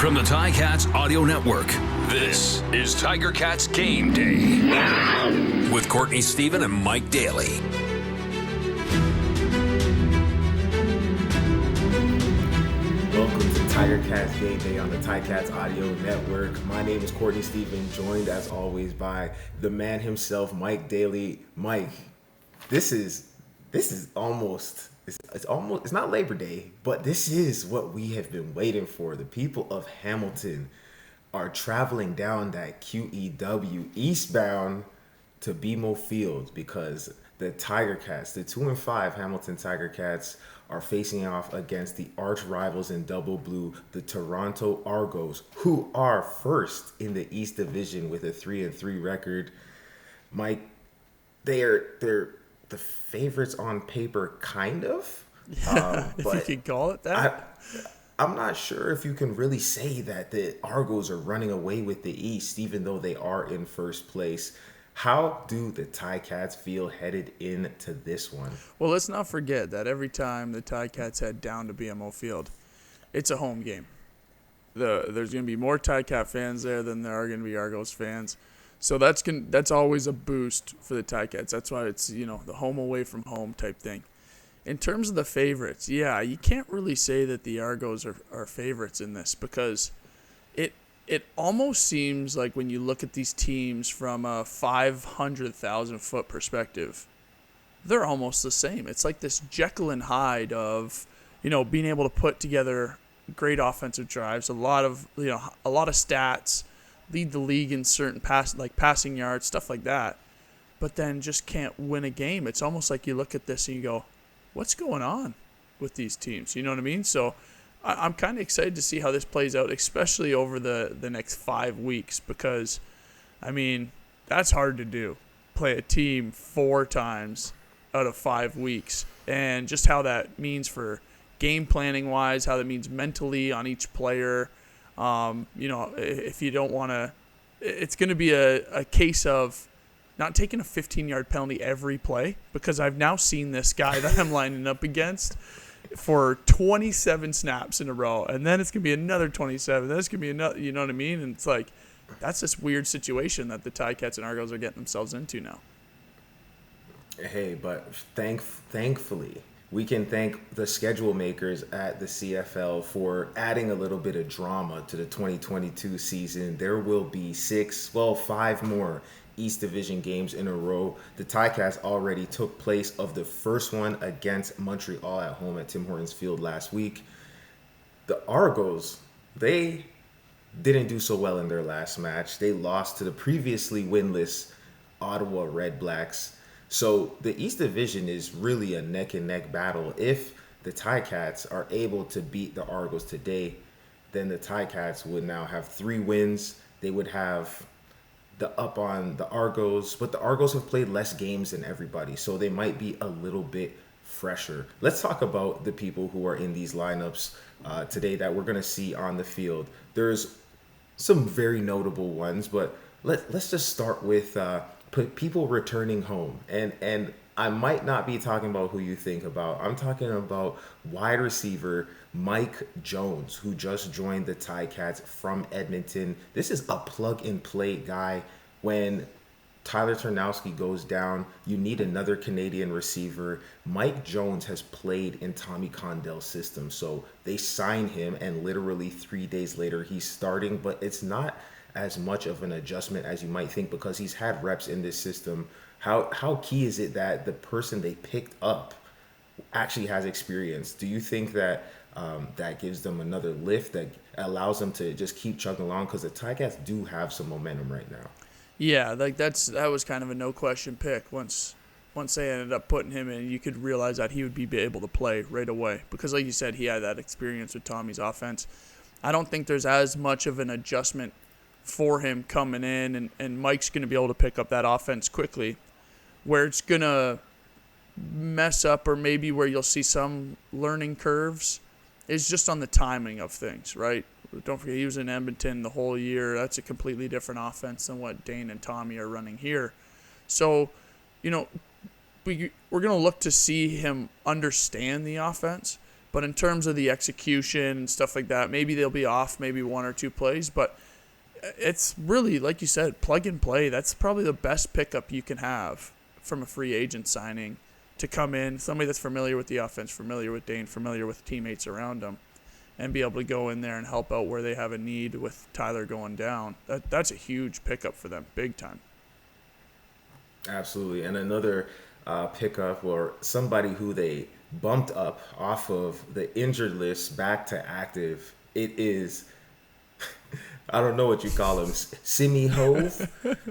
From the Ticats Audio Network, this is Tiger Cats Game Day with Courtney Stephen and Mike Daly. Welcome to Tiger Cats Game Day on the Ticats Audio Network. My name is Courtney Stephen, joined as always by the man himself, Mike Daly. Mike, this is almost. It's not Labor Day, but this is what we have been waiting for. The people of Hamilton are traveling down that QEW eastbound to BMO Field because the Tiger Cats, the 2-5 Hamilton Tiger Cats, are facing off against the arch rivals in double blue, the Toronto Argonauts, who are first in the East Division with a 3-3 record. Mike, they're the favorites on paper, kind of. If you could call it that. I'm not sure if you can really say that the Argos are running away with the East, even though they are in first place. How do the Ticats feel headed into this one? Well, let's not forget that every time the Ticats head down to BMO Field, it's a home game. There's going to be more Ticat fans there than there are going to be Argos fans. So that's always a boost for the Ticats. That's why it's, the home away from home type thing. In terms of the favorites, yeah, you can't really say that the Argos are favorites in this because it almost seems like when you look at these teams from a 500,000-foot perspective, they're almost the same. It's like this Jekyll and Hyde of, being able to put together great offensive drives, a lot of stats, lead the league in certain passing yards, stuff like that, but then just can't win a game. It's almost like you look at this and you go, what's going on with these teams? You know what I mean? So I'm kind of excited to see how this plays out, especially over the next 5 weeks, because, that's hard to do. Play a team 4 times out of 5 weeks, and just how that means for game planning wise, how that means mentally on each player. If you don't want to, it's going to be a case of not taking a 15-yard penalty every play, because I've now seen this guy that I'm lining up against for 27 snaps in a row, and then it's going to be another 27. Then it's going to be another, you know what I mean? And it's like, that's this weird situation that the Ticats and Argos are getting themselves into now. Hey, but thankfully, we can thank the schedule makers at the CFL for adding a little bit of drama to the 2022 season. There will be 5 more East Division games in a row. The Ticats already took place of the first one against Montreal at home at Tim Hortons Field last week. The Argos, they didn't do so well in their last match. They lost to the previously winless Ottawa Red Blacks. So the East Division is really a neck-and-neck battle. If the Ticats are able to beat the Argos today, then the Ticats would now have 3 wins. They would have the up on the Argos, but the Argos have played less games than everybody, so they might be a little bit fresher. Let's talk about the people who are in these lineups today that we're going to see on the field. There's some very notable ones, but let's just start with people returning home. And I might not be talking about who you think about. I'm talking about wide receiver Mike Jones, who just joined the Ticats from Edmonton. This is a plug-and-play guy. When Tyler Tarnowski goes down, you need another Canadian receiver. Mike Jones has played in Tommy Condell's system, so they sign him, and literally 3 days later, he's starting. But it's not as much of an adjustment as you might think because he's had reps in this system. How key is it that the person they picked up actually has experience? Do you think that that gives them another lift that allows them to just keep chugging along? Because the Ticats do have some momentum right now. Yeah, that was kind of a no-question pick. Once they ended up putting him in, you could realize that he would be able to play right away. Because like you said, he had that experience with Tommy's offense. I don't think there's as much of an adjustment for him coming in, and Mike's going to be able to pick up that offense quickly. Where it's going to mess up, or maybe where you'll see some learning curves, is just on the timing of things, right? Don't forget, he was in Edmonton the whole year. That's a completely different offense than what Dane and Tommy are running here. So, we're going to look to see him understand the offense. But in terms of the execution and stuff like that, maybe they'll be off maybe 1 or 2 plays. But it's really, like you said, plug and play. That's probably the best pickup you can have from a free agent signing to come in. Somebody that's familiar with the offense, familiar with Dane, familiar with teammates around them, and be able to go in there and help out where they have a need with Tyler going down. That's a huge pickup for them, big time. Absolutely. And another pickup, or somebody who they bumped up off of the injured list back to active, it is, I don't know what you call him, Simi Hove,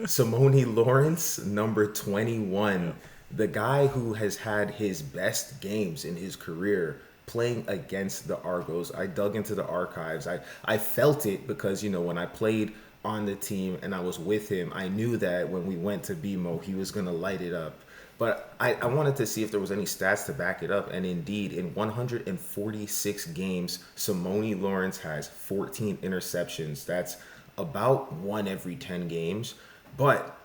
Simone Lawrence, number 21. The guy who has had his best games in his career playing against the Argos. I dug into the archives. I felt it because, when I played on the team and I was with him, I knew that when we went to BMO, he was going to light it up. But I wanted to see if there was any stats to back it up. And indeed, in 146 games, Simone Lawrence has 14 interceptions. That's about 1 every 10 games. But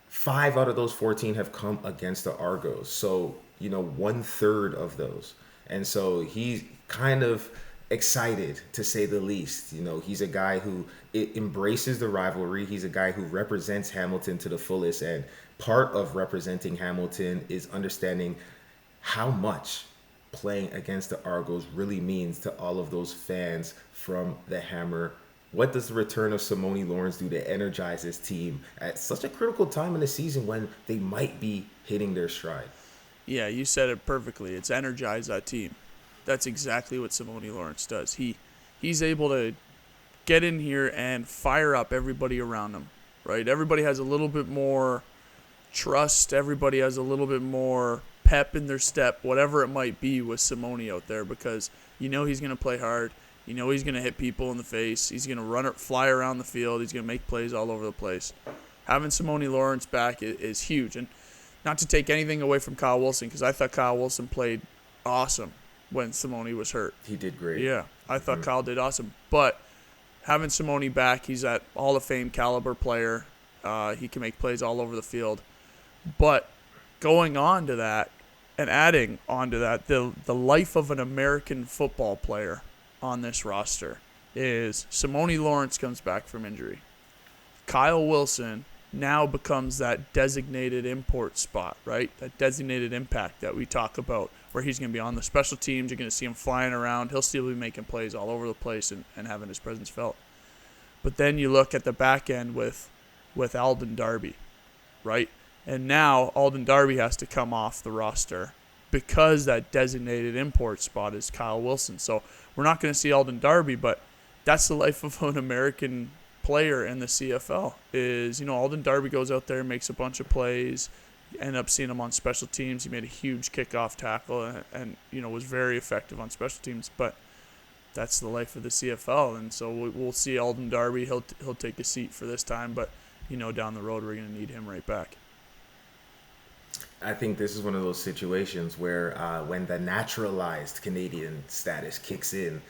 5 out of those 14 have come against the Argos. So, 1/3 of those. And so he's kind of excited, to say the least. He's a guy who embraces the rivalry. He's a guy who represents Hamilton to the fullest. And part of representing Hamilton is understanding how much playing against the Argos really means to all of those fans from the Hammer. What does the return of Simone Lawrence do to energize his team at such a critical time in the season when they might be hitting their stride? Yeah, you said it perfectly. It's energize that team. That's exactly what Simone Lawrence does. He's able to get in here and fire up everybody around him, right? Everybody has a little bit more trust. Everybody has a little bit more pep in their step, whatever it might be with Simone out there, because he's going to play hard. He's going to hit people in the face. He's going to fly around the field. He's going to make plays all over the place. Having Simone Lawrence back is huge. And not to take anything away from Kyle Wilson, because I thought Kyle Wilson played awesome when Simone was hurt. He did great. Yeah, I thought Kyle did awesome. But having Simone back, he's that Hall of Fame caliber player. He can make plays all over the field. But going on to that and adding on to that, the life of an American football player on this roster is Simone Lawrence comes back from injury. Kyle Wilson now becomes that designated import spot, right? That designated impact that we talk about, where he's going to be on the special teams. You're going to see him flying around. He'll still be making plays all over the place and having his presence felt. But then you look at the back end with Alden Darby, right? And now Alden Darby has to come off the roster because that designated import spot is Kyle Wilson. So we're not going to see Alden Darby, but that's the life of an American player in the CFL is, Alden Darby goes out there and makes a bunch of plays. You end up seeing him on special teams. He made a huge kickoff tackle and was very effective on special teams. But that's the life of the CFL, and so we'll see Alden Darby. He'll take a seat for this time, but down the road we're going to need him right back. I think this is one of those situations where when the naturalized Canadian status kicks in,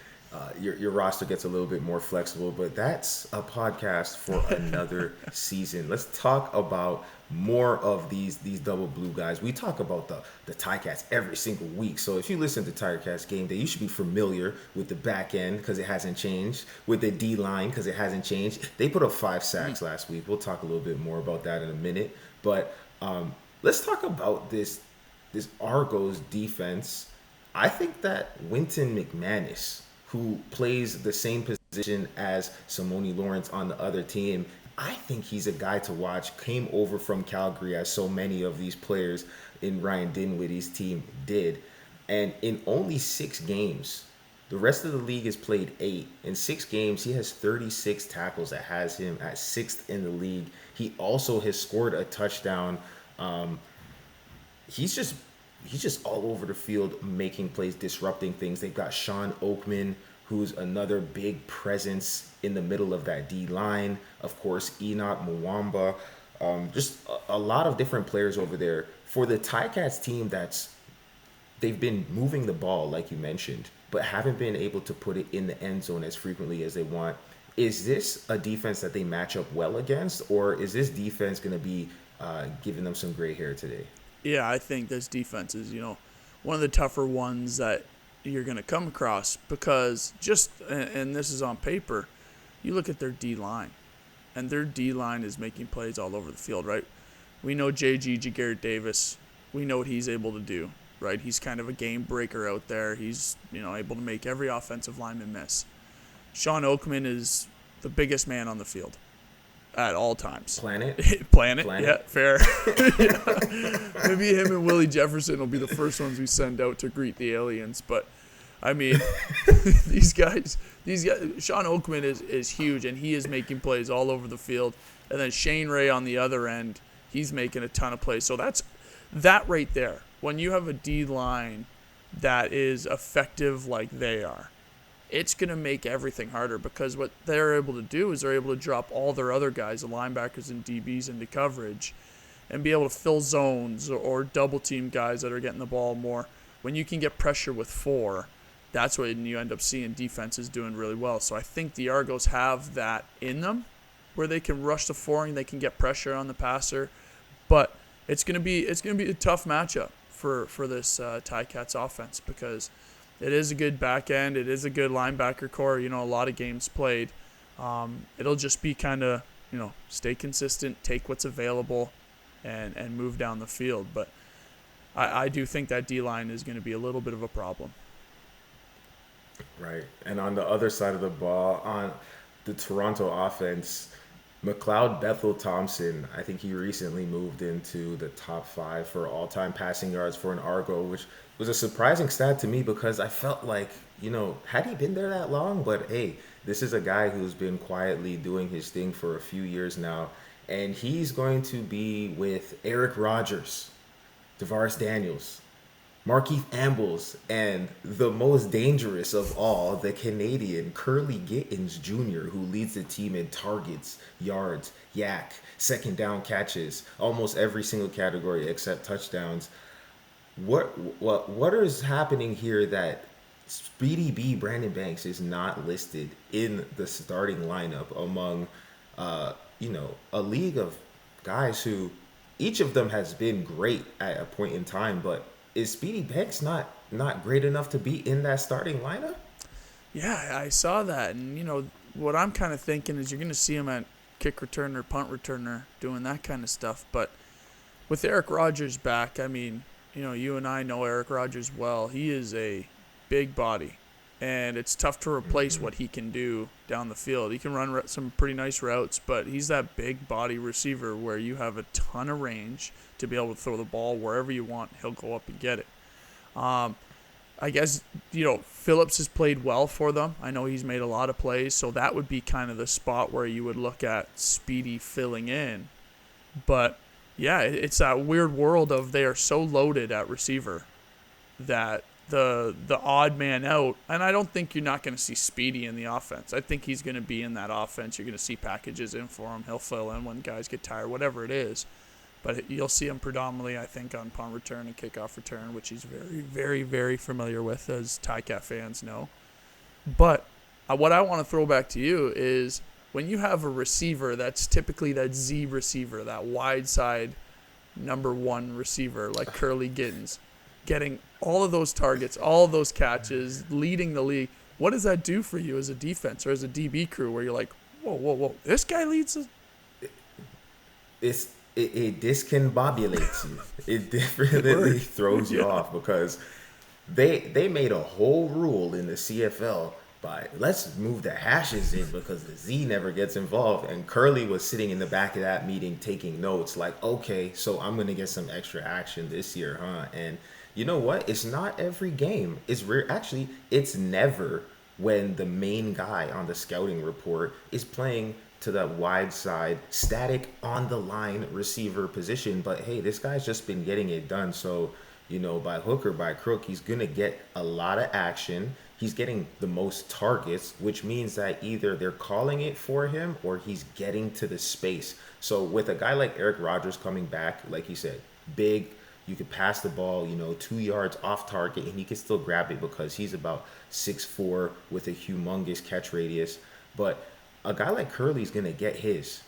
your roster gets a little bit more flexible, but that's a podcast for another season. Let's talk about more of these double blue guys. We talk about the Ticats every single week. So if you listen to Tiger Cats Game Day, you should be familiar with the back end because it hasn't changed, with the D line because it hasn't changed. They put up 5 sacks last week. We'll talk a little bit more about that in a minute. But let's talk about this Argos defense. I think that Winton McManus, who plays the same position as Simone Lawrence on the other team, I think he's a guy to watch. Came over from Calgary, as so many of these players in Ryan Dinwiddie's team did. And in only 6 games, the rest of the league has played 8. In 6 games, he has 36 tackles. That has him at 6th in the league. He also has scored a touchdown. He's just all over the field making plays, disrupting things. They've got Sean Oakman, who's another big presence in the middle of that D line. Of course, Enoch Mwamba. Just a lot of different players over there. For the Ticats team, they've been moving the ball, like you mentioned, but haven't been able to put it in the end zone as frequently as they want. Is this a defense that they match up well against, or is this defense going to be giving them some gray hair today? Yeah, I think this defense is, one of the tougher ones that you're going to come across, because and this is on paper, you look at their D-line, and their D-line is making plays all over the field, right? We know Garrett Davis. We know what he's able to do, right? He's kind of a game breaker out there. He's, able to make every offensive lineman miss. Sean Oakman is the biggest man on the field at all times. Planet? Yeah, fair. Yeah. Maybe him and Willie Jefferson will be the first ones we send out to greet the aliens. But, I mean, these guys, Sean Oakman is huge, and he is making plays all over the field. And then Shane Ray on the other end, he's making a ton of plays. So that right there, when you have a D-line that is effective like they are, it's going to make everything harder, because what they're able to do is they're able to drop all their other guys, the linebackers and DBs, into coverage and be able to fill zones or double team guys that are getting the ball more. When you can get pressure with 4, that's when you end up seeing defenses doing really well. So I think the Argos have that in them, where they can rush the 4 and they can get pressure on the passer. But it's going to be a tough matchup for this Ticats offense, because it is a good back end. It is a good linebacker core. A lot of games played. It'll just be kind of, stay consistent, take what's available, and move down the field. But I do think that D-line is going to be a little bit of a problem. Right. And on the other side of the ball, on the Toronto offense, McLeod Bethel Thompson, I think he recently moved into the top 5 for all-time passing yards for an Argo, which was a surprising stat to me, because I felt like, had he been there that long? But hey, this is a guy who's been quietly doing his thing for a few years now, and he's going to be with Eric Rogers, Tavares Daniels, Markeith Ambles, and the most dangerous of all, the Canadian Curly Gittins Jr., who leads the team in targets, yards, yak, second down catches, almost every single category except touchdowns. What is happening here that Speedy B Brandon Banks is not listed in the starting lineup among a league of guys who each of them has been great at a point in time, but is Speedy Banks not great enough to be in that starting lineup? Yeah, I saw that, and what I'm kind of thinking is you're going to see him at kick returner, punt returner, doing that kind of stuff. But with Eric Rogers back, I mean, you and I know Eric Rogers well. He is a big body, and it's tough to replace what he can do down the field. He can run some pretty nice routes, but he's that big body receiver where you have a ton of range to be able to throw the ball wherever you want. He'll go up and get it. I guess, Phillips has played well for them. I know he's made a lot of plays, so that would be kind of the spot where you would look at Speedy filling in. But yeah, it's that weird world of they are so loaded at receiver that the odd man out, and I don't think you're not going to see Speedy in the offense. I think he's going to be in that offense. You're going to see packages in for him. He'll fill in when guys get tired, whatever it is. But you'll see him predominantly, I think, on punt return and kickoff return, which he's very, very, very familiar with, as Ticat fans know. But what I want to throw back to you is, when you have a receiver that's typically that Z receiver, that wide side number 1 receiver like Curly Gittins, getting all of those targets, all of those catches, leading the league, what does that do for you as a defense or as a DB crew, where you're like, whoa, this guy leads us? It discombobulates you. It definitely throws you off, because they made a whole rule in the CFL by let's move the hashes in because the Z never gets involved. And Curly was sitting in the back of that meeting taking notes like, okay, so I'm going to get some extra action this year, huh? And you know what? It's not every game. It's rare. Actually, it's never when the main guy on the scouting report is playing to that wide side, static on the line receiver position. But hey, this guy's just been getting it done. So, by hook or by crook, he's going to get a lot of action. He's getting the most targets, which means that either they're calling it for him or he's getting to the space. So with a guy like Eric Rogers coming back, like you said, big, you could pass the ball, 2 yards off target, and he can still grab it because he's about 6'4" with a humongous catch radius. But a guy like Curly's going to get his,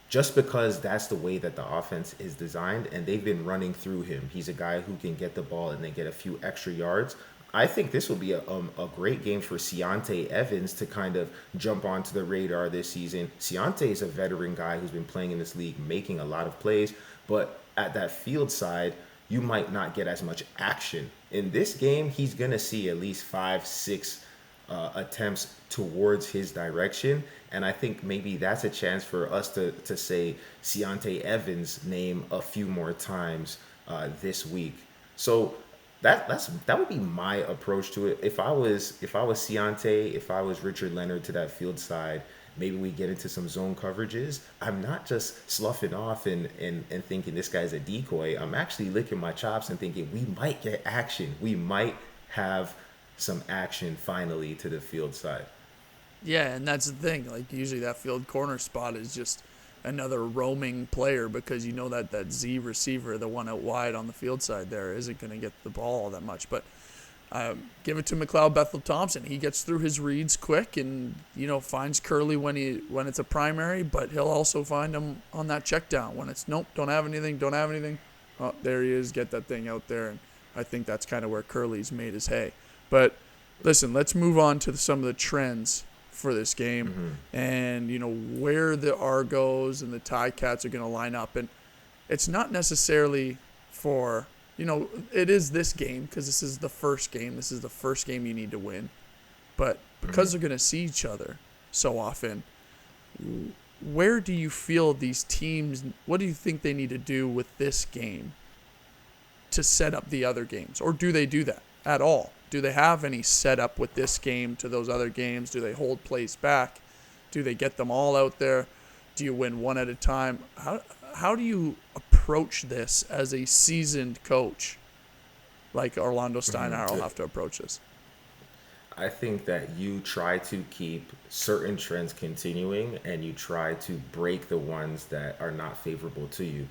just because that's the way that the offense is designed, and they've been running through him. He's a guy who can get the ball and then get a few extra yards. I think this will be a great game for Ciante Evans to kind of jump onto the radar this season. Ciante is a veteran guy who's been playing in this league, making a lot of plays, but at that field side, you might not get as much action. In this game, he's going to see at least 5, 6 attempts towards his direction. And I think maybe that's a chance for us to say Ciante Evans' name a few more times this week. So that would be my approach to it. If I was Ciante, if I was Richard Leonard to that field side, maybe we get into some zone coverages. I'm not just sloughing off and thinking this guy's a decoy. I'm actually licking my chops and thinking we might get action. We might have some action finally to the field side. Yeah, and that's the thing. Like, usually that field corner spot is just another roaming player because you know that Z receiver, the one out wide on the field side there, isn't going to get the ball all that much. But give it to McLeod Bethel-Thompson. He gets through his reads quick and, finds Curley when it's a primary, but he'll also find him on that check down when it's, nope, don't have anything. Oh, there he is, get that thing out there. And I think that's kind of where Curley's made his hay. But listen, let's move on to some of the trends for this game and, where the Argos and the Ticats are going to line up. And it's not necessarily for, it is this game because this is the first game. This is the first game you need to win. But because they're going to see each other so often, where do you feel these teams, what do you think they need to do with this game to set up the other games? Or do they do that at all? Do they have any setup with this game to those other games? Do they hold plays back? Do they get them all out there? Do you win one at a time? How do you approach this as a seasoned coach like Orlando Steinauer will have to approach this? I think that you try to keep certain trends continuing and you try to break the ones that are not favorable to you.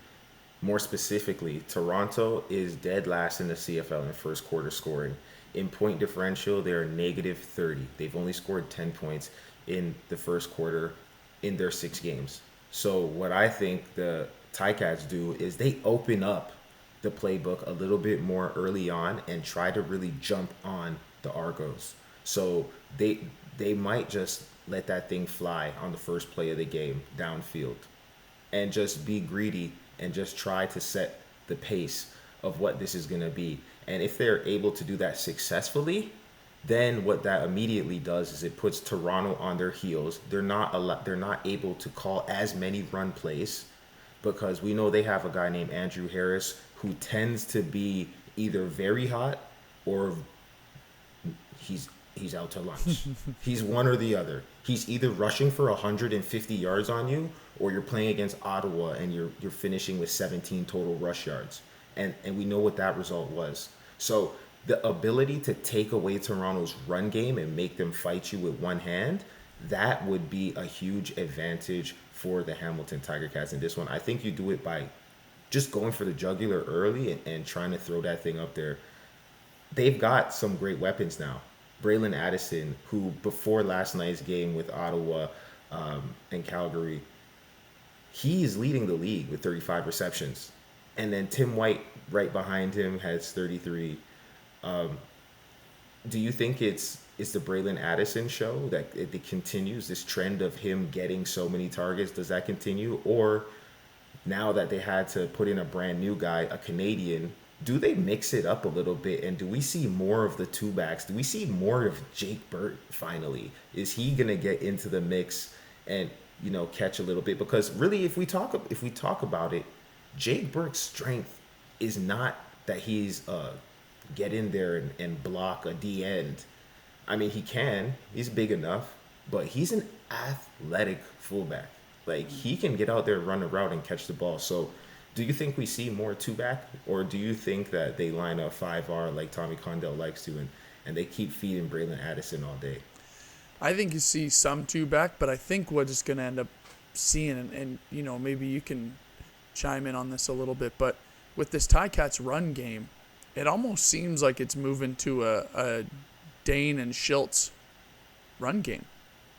More specifically, Toronto is dead last in the CFL in first quarter scoring. In point differential, they're -30. They've only scored 10 points in the first quarter in their 6 games. So what I think the Ticats do is they open up the playbook a little bit more early on and try to really jump on the Argos. So they might just let that thing fly on the first play of the game downfield and just be greedy and just try to set the pace of what this is going to be. And if they're able to do that successfully, then what that immediately does is it puts Toronto on their heels. They're not able to call as many run plays because we know they have a guy named Andrew Harris who tends to be either very hot or he's out to lunch. He's one or the other. He's either rushing for 150 yards on you or you're playing against Ottawa and you're finishing with 17 total rush yards. And we know what that result was. So the ability to take away Toronto's run game and make them fight you with one hand, that would be a huge advantage for the Hamilton Tiger Cats in this one. I think you do it by just going for the jugular early and trying to throw that thing up there. They've got some great weapons now. Braylon Addison, who before last night's game with Ottawa and Calgary, he's leading the league with 35 receptions. And then Tim White right behind him has 33. Do you think it's the Braylon Addison show that it continues, this trend of him getting so many targets? Does that continue? Or now that they had to put in a brand new guy, a Canadian, do they mix it up a little bit? And do we see more of the two backs? Do we see more of Jake Burt finally? Is he going to get into the mix and, catch a little bit? Because really, if we talk about it, Jake Burke's strength is not that he's get in there and block a D end. I mean, he's big enough, but he's an athletic fullback. Like, he can get out there, run a route, and catch the ball. So do you think we see more two-back, or do you think that they line up 5R like Tommy Condell likes to, and they keep feeding Braylon Addison all day? I think you see some two-back, but I think what it's going to end up seeing, and maybe you can chime in on this a little bit, but with this Ticats run game, it almost seems like it's moving to a Dane and Schultz run game,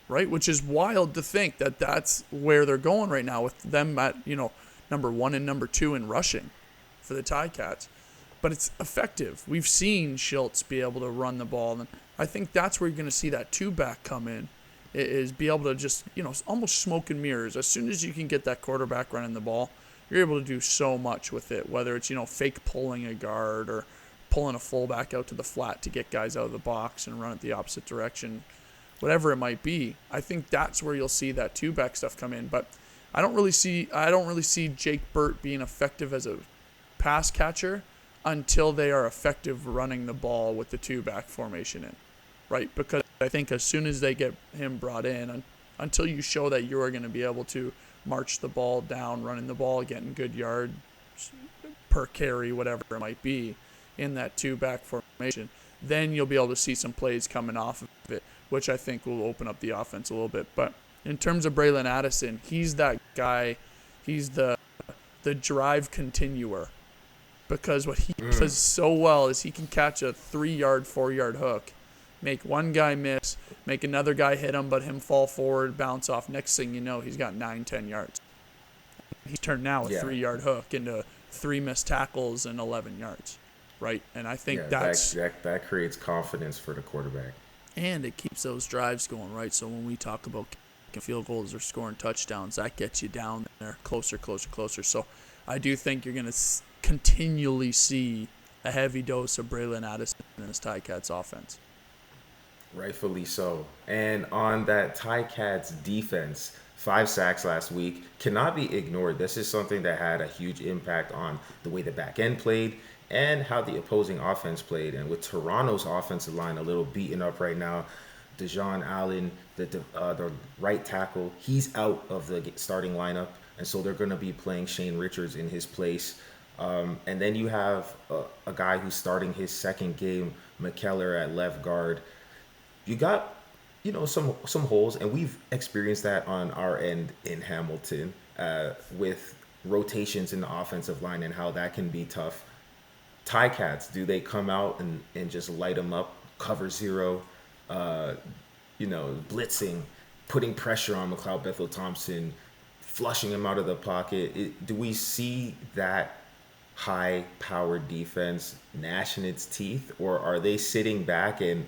right? Which is wild to think that that's where they're going right now with them at, number 1 and number 2 in rushing for the Ticats. but it's effective. We've seen Schultz be able to run the ball, and I think that's where you're going to see that two-back come in, is be able to just, almost smoke and mirrors. As soon as you can get that quarterback running the ball, you're able to do so much with it, whether it's, fake pulling a guard or pulling a fullback out to the flat to get guys out of the box and run it the opposite direction, whatever it might be. I think that's where you'll see that two-back stuff come in, but I don't really see Jake Burt being effective as a pass catcher until they are effective running the ball with the two-back formation in, right? Because I think as soon as they get him brought in, until you show that you are going to be able to march the ball down, running the ball, getting good yards per carry, whatever it might be, in that two-back formation, then you'll be able to see some plays coming off of it, which I think will open up the offense a little bit. But in terms of Braylon Addison, he's that guy. He's the drive continuer, because what he does so well is he can catch a 3-yard, 4-yard hook, make one guy miss, make another guy hit him, but him fall forward, bounce off. Next thing you know, he's got 9-10 yards. He's turned now a 3-yard hook into 3 missed tackles and 11 yards, right? And I think that creates confidence for the quarterback. And it keeps those drives going, right? So when we talk about kicking field goals or scoring touchdowns, that gets you down there closer. So I do think you're going to continually see a heavy dose of Braylon Addison in this Ticats offense. Rightfully so. And on that Ticats defense, 5 sacks last week cannot be ignored. This is something that had a huge impact on the way the back end played and how the opposing offense played. And with Toronto's offensive line a little beaten up right now, Dejon Allen, the right tackle, he's out of the starting lineup. And so they're going to be playing Shane Richards in his place. And then you have a guy who's starting his second game, McKellar at left guard. You got, some holes, and we've experienced that on our end in Hamilton with rotations in the offensive line and how that can be tough. Ticats, do they come out and just light them up, cover zero, blitzing, putting pressure on McLeod Bethel-Thompson, flushing him out of the pocket? Do we see that high-powered defense gnashing its teeth, or are they sitting back and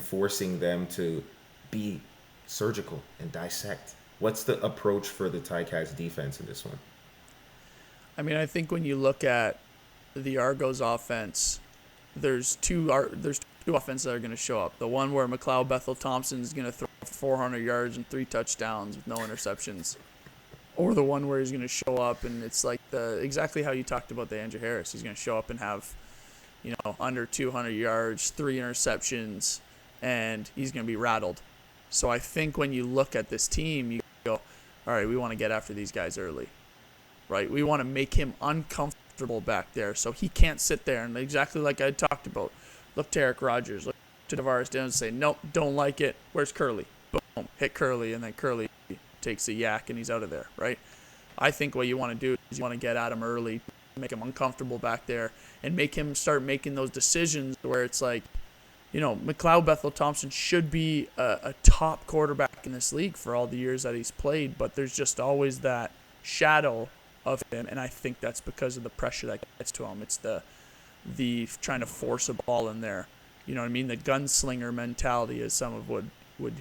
forcing them to be surgical and dissect? What's the approach for the Ticats defense in this one? I mean, I think when you look at the Argos offense, there's two offenses that are going to show up. The one where McLeod Bethel-Thompson is going to throw 400 yards and 3 touchdowns with no interceptions. Or the one where he's going to show up and it's like exactly how you talked about the Andrew Harris. He's going to show up and have, under 200 yards, 3 interceptions, and he's going to be rattled. So I think when you look at this team, you go, all right, we want to get after these guys early, right? We want to make him uncomfortable back there so he can't sit there. And exactly like I talked about, look to Eric Rogers, look to Tavares Downs and say, nope, don't like it. Where's Curly? Boom, hit Curly, and then Curly takes a yak and he's out of there, right? I think what you want to do is you want to get at him early, make him uncomfortable back there, and make him start making those decisions where it's like, McLeod Bethel-Thompson should be a top quarterback in this league for all the years that he's played, but there's just always that shadow of him, and I think that's because of the pressure that gets to him. It's the trying to force a ball in there. You know what I mean? The gunslinger mentality, as some of would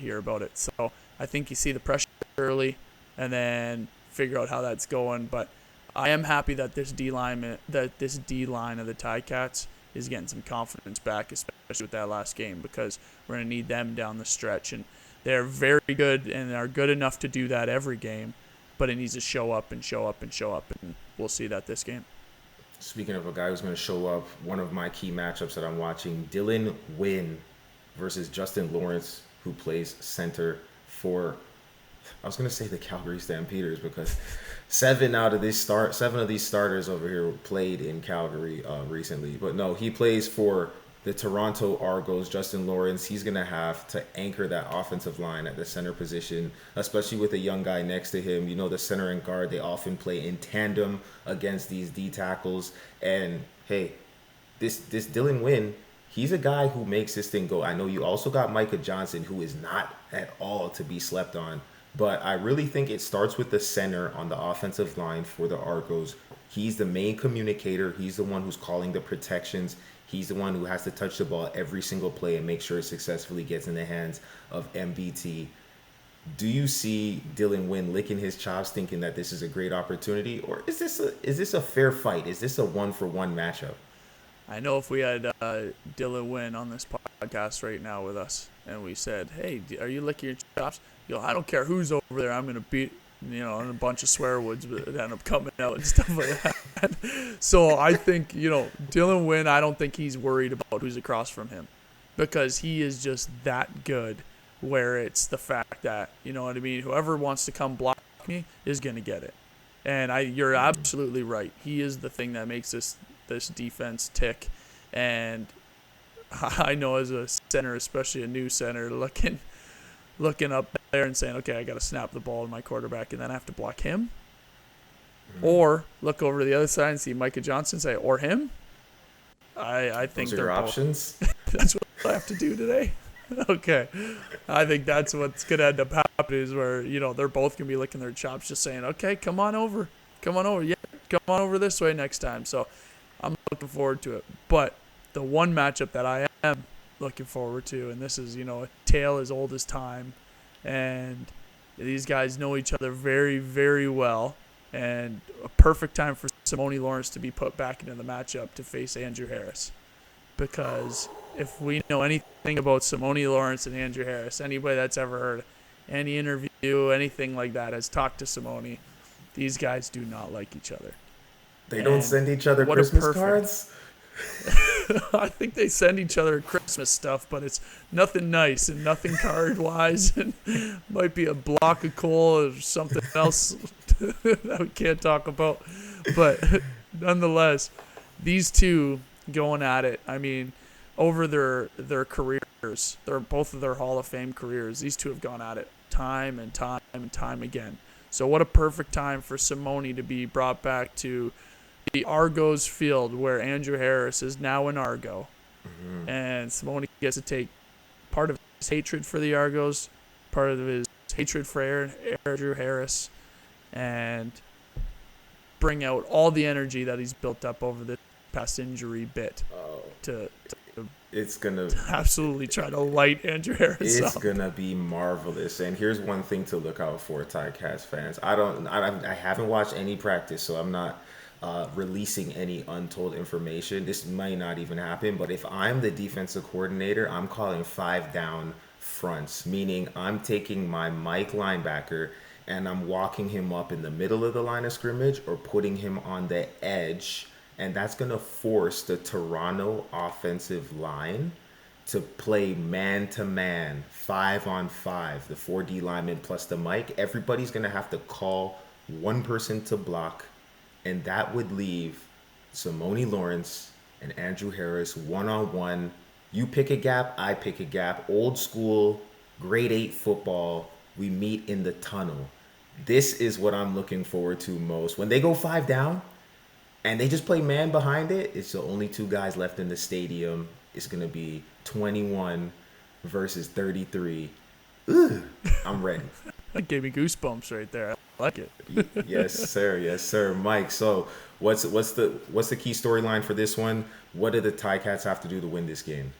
hear about it. So I think you see the pressure early and then figure out how that's going. But I am happy that this D-line of the Ticats is getting some confidence back, especially with that last game, because we're going to need them down the stretch. And they're very good and are good enough to do that every game, but it needs to show up and show up and show up, and we'll see that this game. Speaking of a guy who's going to show up, one of my key matchups that I'm watching, Dylan Wynn versus Justin Lawrence, who plays center for, I was going to say the Calgary Stampeders, because 7 of these starters over here played in Calgary recently. But no, he plays for the Toronto Argos. Justin Lawrence, he's going to have to anchor that offensive line at the center position, especially with a young guy next to him. The center and guard, they often play in tandem against these D tackles. And hey, this Dylan Wynn, he's a guy who makes this thing go. I know you also got Micah Johnson, who is not at all to be slept on. But I really think it starts with the center on the offensive line for the Argos. He's the main communicator. He's the one who's calling the protections. He's the one who has to touch the ball every single play and make sure it successfully gets in the hands of MBT. Do you see Dylan Wynn licking his chops, thinking that this is a great opportunity, or is this a fair fight? Is this a 1-for-1 matchup? I know if we had Dylan Wynn on this podcast right now with us, and we said, "Hey, are you licking your chops?" You know, I don't care who's over there. I'm gonna beat, and a bunch of swear words would end up coming out and stuff like that. So I think, Dylan Wynn, I don't think he's worried about who's across from him, because he is just that good. Where it's the fact that, whoever wants to come block me is gonna get it. And you're absolutely right. He is the thing that makes this defense tick. And I know as a center, especially a new center, looking up there and saying, okay, I got to snap the ball to my quarterback and then I have to block him. Or look over to the other side and see Micah Johnson, say, or him. I think those are your options. That's what I have to do today. Okay. I think that's what's going to end up happening is where, they're both going to be licking their chops just saying, okay, come on over. Yeah, come on over this way next time. So I'm looking forward to it. But the one matchup that I am looking forward to, and this is, a tale as old as time, and these guys know each other very, very well, and a perfect time for Simone Lawrence to be put back into the matchup to face Andrew Harris. Because if we know anything about Simone Lawrence and Andrew Harris, anybody that's ever heard any interview, anything like that, has talked to Simone, these guys do not like each other. They don't send each other Christmas cards? I think they send each other Christmas stuff, but it's nothing nice and nothing card-wise. And might be a block of coal or something else that we can't talk about. But nonetheless, these two going at it, over their careers, both of their Hall of Fame careers, these two have gone at it time and time and time again. So what a perfect time for Simone to be brought back to the Argos field where Andrew Harris is now an Argo. Mm-hmm. And Simone gets to take part of his hatred for the Argos, part of his hatred for Andrew Harris, and bring out all the energy that he's built up over the past injury bit to it's gonna absolutely try to light Andrew Harris up. It's gonna be marvelous. And here's one thing to look out for, Ticats fans. I haven't watched any practice, so I'm not releasing any untold information. This might not even happen, but if I'm the defensive coordinator, I'm calling 5 down fronts, meaning I'm taking my Mike linebacker and I'm walking him up in the middle of the line of scrimmage or putting him on the edge. And that's going to force the Toronto offensive line to play man-to-man, 5-on-5, the 4D lineman plus the Mike. Everybody's going to have to call one person to block, and that would leave Simone Lawrence and Andrew Harris one-on-one. You pick a gap, I pick a gap. Old school, grade 8 football, we meet in the tunnel. This is what I'm looking forward to most. When they go 5 down, and they just play man behind it, it's the only 2 guys left in the stadium. It's going to be 21 versus 33. Ugh, I'm ready. That gave me goosebumps right there. I like it. Yes, sir. Yes, sir. Mike, so what's the key storyline for this one? What do the Ticats have to do to win this game?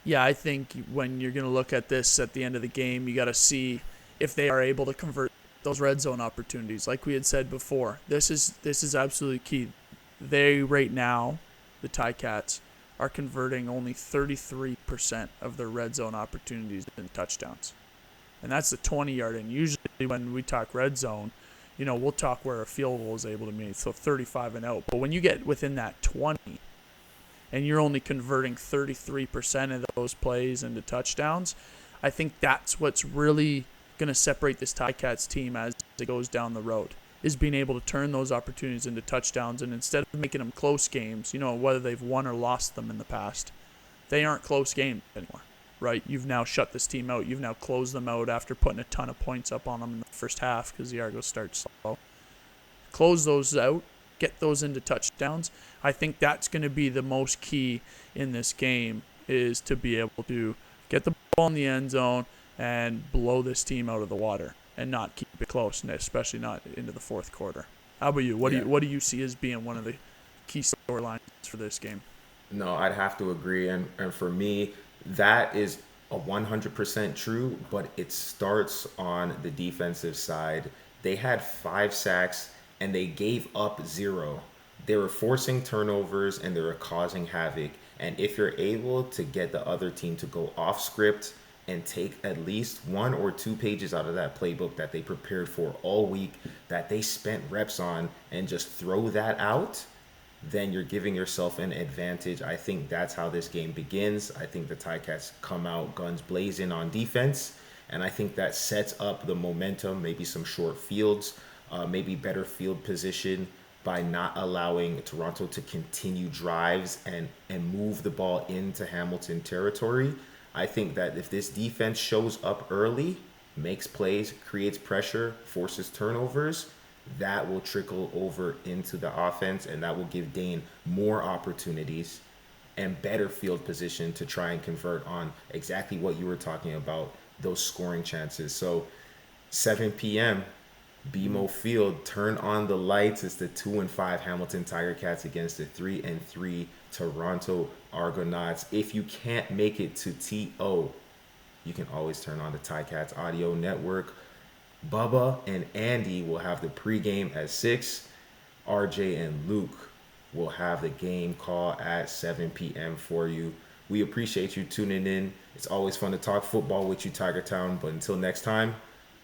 Yeah, I think when you're going to look at this at the end of the game, you got to see if they are able to convert those red zone opportunities. Like we had said before, this is absolutely key. They right now, the Ticats, are converting only 33% of their red zone opportunities into touchdowns. And that's the 20-yard in. Usually when we talk red zone, we'll talk where a field goal is able to meet, so 35 and out. But when you get within that 20 and you're only converting 33% of those plays into touchdowns, I think that's what's really going to separate this Ticats team as it goes down the road, is being able to turn those opportunities into touchdowns. And instead of making them close games, whether they've won or lost them in the past, they aren't close games anymore, right? You've now shut this team out. You've now closed them out after putting a ton of points up on them in the first half because the Argos start slow. Close those out, get those into touchdowns. I think that's going to be the most key in this game, is to be able to get the ball in the end zone and blow this team out of the water and not keep it close, and especially not into the fourth quarter. How about you? What do you see as being one of the key storylines for this game? No, I'd have to agree. And for me, that is 100% true, but it starts on the defensive side. They had 5 sacks and they gave up 0. They were forcing turnovers and they were causing havoc. And if you're able to get the other team to go off script and take at least 1 or 2 pages out of that playbook that they prepared for all week, that they spent reps on, and just throw that out, then you're giving yourself an advantage. I think that's how this game begins. I think the Ticats come out guns blazing on defense, and I think that sets up the momentum, maybe some short fields, maybe better field position by not allowing Toronto to continue drives and move the ball into Hamilton territory. I think that if this defense shows up early, makes plays, creates pressure, forces turnovers, that will trickle over into the offense, and that will give Dane more opportunities and better field position to try and convert on exactly what you were talking about, those scoring chances. So 7 p.m., BMO Field, turn on the lights. It's the 2-5 Hamilton Tiger Cats against the 3-3 Toronto Argonauts. If you can't make it to TO, you can always turn on the Ticats audio network. Bubba and Andy will have the pregame at 6. RJ and Luke will have the game call at 7 p.m. for you. We appreciate you tuning in. It's always fun to talk football with you, Tiger Town. But until next time,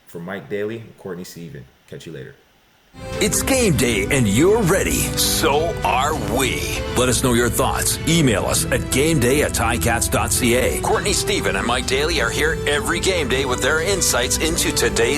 for Mike Daly and Courtney Stephen, catch you later. It's game day and you're ready. So are we. Let us know your thoughts. Email us at gameday@ticats.ca. Courtney Stephen and Mike Daly are here every game day with their insights into today's